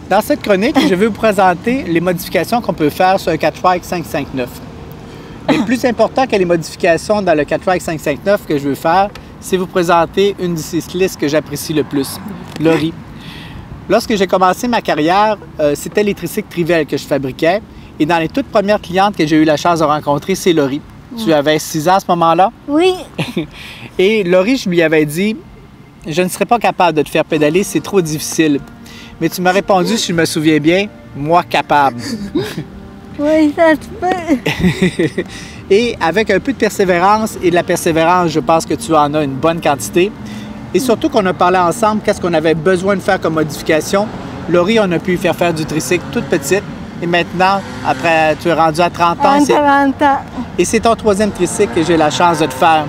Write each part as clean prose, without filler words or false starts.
Dans cette chronique, je vais vous présenter les modifications qu'on peut faire sur un Catrike 559. Mais plus important que les modifications dans le Catrike 559 que je veux faire, c'est vous présenter une des cyclistes que j'apprécie le plus, Laurie. Lorsque j'ai commencé ma carrière, c'était les tricycles Trivelle que je fabriquais. Et dans les toutes premières clientes que j'ai eu la chance de rencontrer, c'est Laurie. Tu avais 6 ans à ce moment-là? Oui. Et Laurie, je lui avais dit, je ne serais pas capable de te faire pédaler, c'est trop difficile. Mais tu m'as répondu, si je me souviens bien, moi capable. Oui, ça se peut. Et avec un peu de persévérance, et de la persévérance, je pense que tu en as une bonne quantité. Et surtout qu'on a parlé ensemble, qu'est-ce qu'on avait besoin de faire comme modification. Laurie, on a pu faire faire du tricycle toute petite. Et maintenant, après, tu es rendu à 30 ans. 30 ans. Et c'est ton 3e tricycle que j'ai la chance de te faire.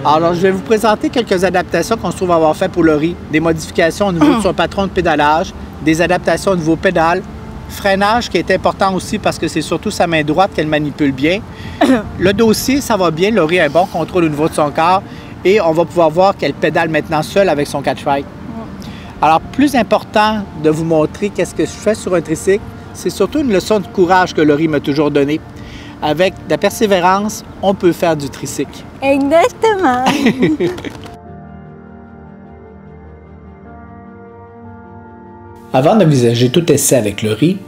Alors, je vais vous présenter quelques adaptations qu'on se trouve avoir fait pour Laurie. Des modifications au niveau de son patron de pédalage, des adaptations au niveau pédale, freinage qui est important aussi parce que c'est surtout sa main droite qu'elle manipule bien. Le dossier, ça va bien. Laurie a un bon contrôle au niveau de son corps et on va pouvoir voir qu'elle pédale maintenant seule avec son Catrike. Alors, plus important de vous montrer qu'est-ce que je fais sur un tricycle, c'est surtout une leçon de courage que Laurie m'a toujours donnée. Avec de la persévérance, on peut faire du tricycle. Exactement. Avant d'envisager tout essai avec Laurie,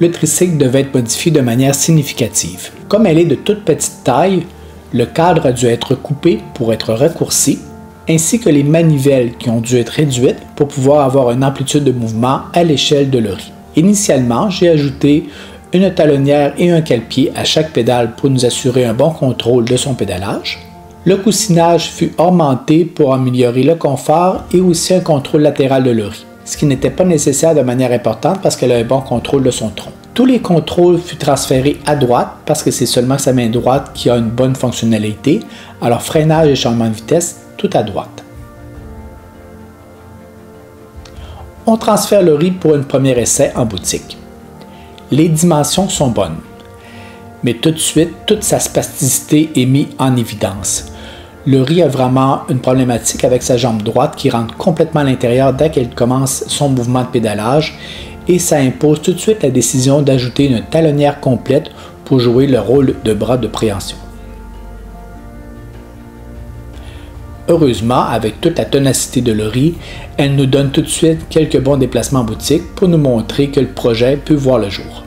le tricycle devait être modifié de manière significative. Comme elle est de toute petite taille, le cadre a dû être coupé pour être raccourci, ainsi que les manivelles qui ont dû être réduites pour pouvoir avoir une amplitude de mouvement à l'échelle de Laurie. Initialement, j'ai ajouté une talonnière et un cale-pied à chaque pédale pour nous assurer un bon contrôle de son pédalage. Le coussinage fut augmenté pour améliorer le confort et aussi un contrôle latéral de Laurie, ce qui n'était pas nécessaire de manière importante parce qu'elle a un bon contrôle de son tronc. Tous les contrôles furent transférés à droite parce que c'est seulement sa main droite qui a une bonne fonctionnalité, alors freinage et changement de vitesse, tout à droite. On transfère Laurie pour un premier essai en boutique. Les dimensions sont bonnes, mais tout de suite, toute sa spasticité est mise en évidence. Laurie a vraiment une problématique avec sa jambe droite qui rentre complètement à l'intérieur dès qu'elle commence son mouvement de pédalage et ça impose tout de suite la décision d'ajouter une talonnière complète pour jouer le rôle de bras de préhension. Heureusement, avec toute la ténacité de Laurie, elle nous donne tout de suite quelques bons déplacements en boutique pour nous montrer que le projet peut voir le jour.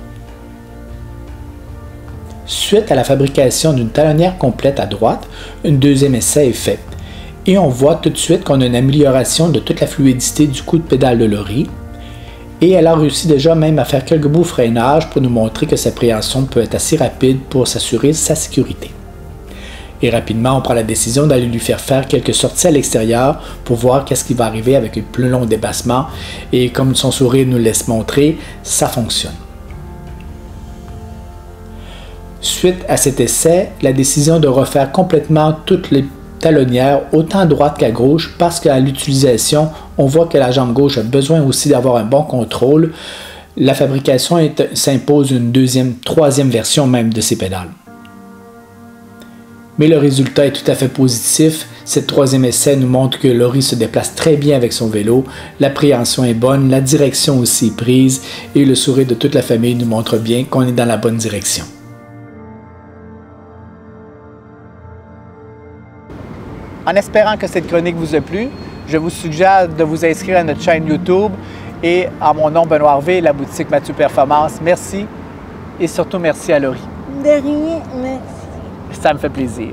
Suite à la fabrication d'une talonnière complète à droite, un deuxième essai est fait. Et on voit tout de suite qu'on a une amélioration de toute la fluidité du coup de pédale de Laurie. Et elle a réussi déjà même à faire quelques beaux freinages pour nous montrer que sa préhension peut être assez rapide pour s'assurer sa sécurité. Et rapidement, on prend la décision d'aller lui faire quelques sorties à l'extérieur pour voir qu'est-ce qui va arriver avec un plus long dépassement. Et comme son sourire nous laisse montrer, ça fonctionne. Suite à cet essai, la décision de refaire complètement toutes les talonnières, autant à droite qu'à gauche, parce qu'à l'utilisation, on voit que la jambe gauche a besoin aussi d'avoir un bon contrôle. La fabrication s'impose une deuxième, troisième version même de ces pédales. Mais le résultat est tout à fait positif. Cette troisième essai nous montre que Laurie se déplace très bien avec son vélo, la préhension est bonne, la direction aussi est prise et le sourire de toute la famille nous montre bien qu'on est dans la bonne direction. En espérant que cette chronique vous a plu, je vous suggère de vous inscrire à notre chaîne YouTube et à mon nom Benoît Harvey, la boutique Mathieu Performance. Merci et surtout merci à Laurie. De rien, merci. Ça me fait plaisir.